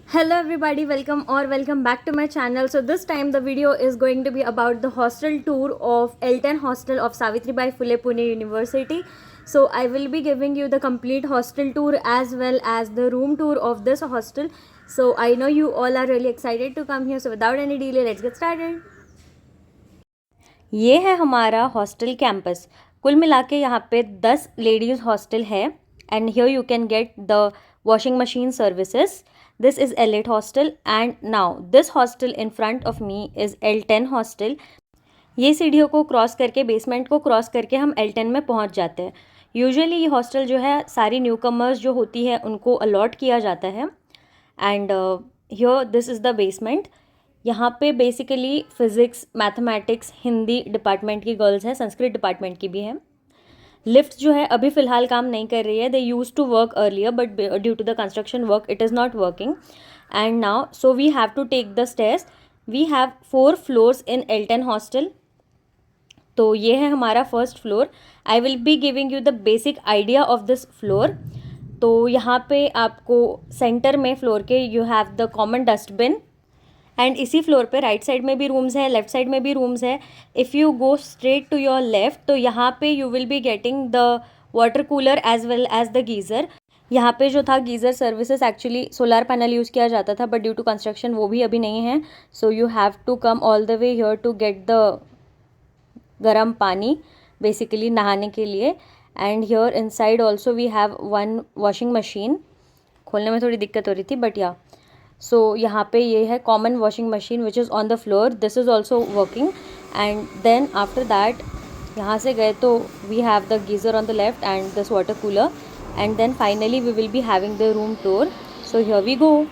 Hello everybody, welcome back to my channel. So this time the video is going to be about the hostel tour of L10 hostel of Savitribai Phule Pune University. So I will be giving you the complete hostel tour as well as the room tour of this hostel. So I know you all are really excited to come here. So without any delay, let's get started. ये है हमारा hostel campus. कुल मिला के यहाँ पे 10 ladies hostel है and here you can get the washing machine services. This is L8 hostel and now this hostel in front of me is L10 hostel. ये सीढ़ियों को क्रॉस करके बेसमेंट को क्रॉस करके हम L10 में पहुंच जाते हैं. यूजुअली ये हॉस्टल जो है सारी न्यू कमर्स जो होती है उनको अलॉट किया जाता है and here this is the basement. यहाँ पे basically physics, mathematics, Hindi department की गर्ल्स हैं, संस्कृत डिपार्टमेंट की भी हैं. लिफ्ट जो है अभी फ़िलहाल काम नहीं कर रही है. They use to work earlier but due to the construction work it is not working and now so we have to take the stairs. We have 4 floors in L10 hostel. तो ये है हमारा first floor. I will be giving you the basic idea of this floor. तो यहाँ पे आपको centre में floor के you have the common dustbin and इसी फ्लोर पे राइट साइड में भी रूम्स है, लेफ्ट साइड में भी रूम्स है. If you go straight to your left तो यहाँ पे you will be getting the water cooler as well as the geyser. यहाँ पे जो था geyser services actually solar panel use किया जाता था बट ड्यू टू कंस्ट्रक्शन वो भी अभी नहीं है. So you have to come all the way here to get the गर्म पानी बेसिकली नहाने के लिए. And here inside also we have one washing machine. खोलने में थोड़ी दिक्कत हो रही थी बट या सो यहाँ पे ये है common washing machine which is on the floor. This is also working and then after that यहाँ से गए तो we have the geyser on the left and this water cooler and then finally we will be having the room tour. So here we go.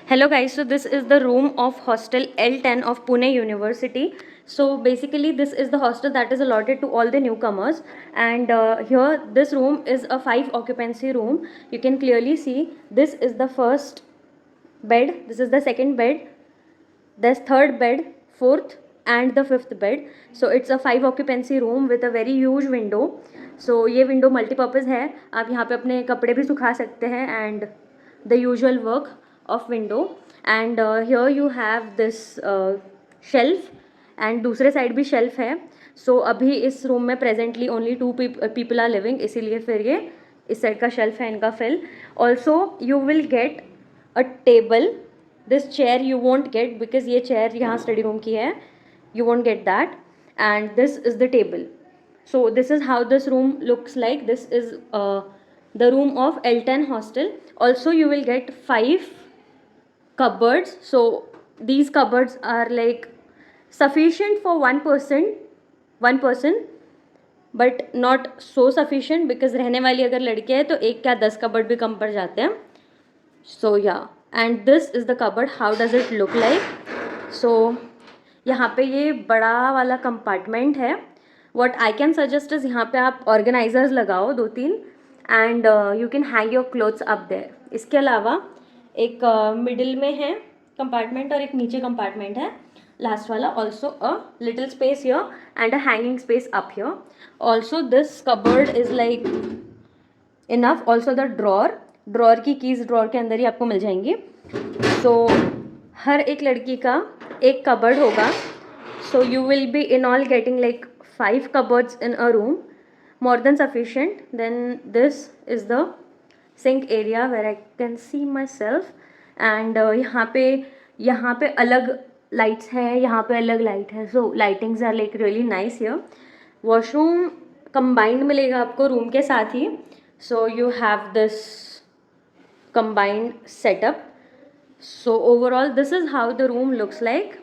Hello guys, so this is the room of hostel L10 of Pune University. So basically this is the hostel that is allotted to all the newcomers and here this room is a 5 occupancy room. You can clearly see this is the first bed, this is the second bed, this third bed, fourth and the fifth bed. So it's a 5 occupancy room with a very huge window. So ये window multi-purpose है, आप यहाँ पे अपने कपड़े भी सुखा सकते हैं and the usual work of window. and here you have this shelf and दूसरे साइड भी शेल्फ है. सो अभी इस रूम में presently only 2 people are living, इसीलिए फिर ये इस साइड का शेल्फ है इनका fill. Also you will get a table. This chair you won't get because ये चेयर यहाँ स्टडी रूम की है, you won't get that. And this is the table. So this is how this room looks like. This is the room of L10 hostel. Also you will get 5 cupboards. So these cupboards are like sufficient for one person but not so sufficient because रहने वाली अगर लड़के हैं तो एक क्या 10 cupboard भी कम पड़ जाते हैं. So yeah, and this is the cupboard. How does it look like? So यहाँ पे ये बड़ा वाला कंपार्टमेंट है. What I can suggest is यहाँ पे आप ऑर्गेनाइजर्स लगाओ 2-3 and you can hang your clothes up there. इसके अलावा एक मिडिल में है कंपार्टमेंट और एक नीचे कंपार्टमेंट है लास्ट वाला. Also a little space here and a hanging space up here. Also this cupboard is like enough. Also the drawer की कीज़ ड्रॉर के अंदर ही आपको मिल जाएंगी. सो हर एक लड़की का एक कबर्ड होगा. So you will be in all getting like 5 cupboards in a room, more than sufficient. Then this is the sink area where I can see myself. and यहाँ पे अलग lights है, यहाँ पे अलग light है. so lightings are like really nice here. washroom combined मिलेगा आपको room के साथ ही. so you have this combined setup. so overall this is how the room looks like.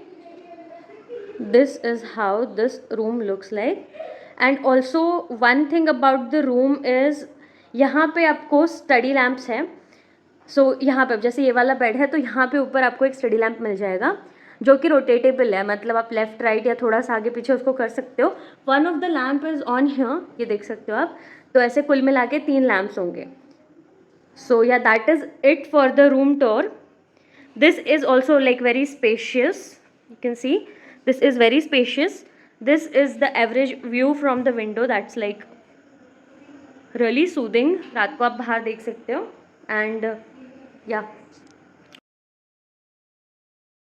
This is how this room looks like. and also one thing about the room is यहाँ पे आपको study lamps हैं. सो यहाँ पे जैसे ये वाला bed है तो यहाँ पे ऊपर आपको एक स्टडी लैम्प मिल जाएगा जो कि रोटेटेबल है, मतलब आप लेफ्ट राइट या थोड़ा सा आगे पीछे उसको कर सकते हो. One of the lamp is on here, ये देख सकते हो आप. तो ऐसे कुल मिला के 3 लैम्प्स होंगे. सो या that is it for the room tour. This is also like very spacious. You can see this is very spacious. This is the average view from the window. That's like really soothing, रात को आप बाहर देख सकते हो and या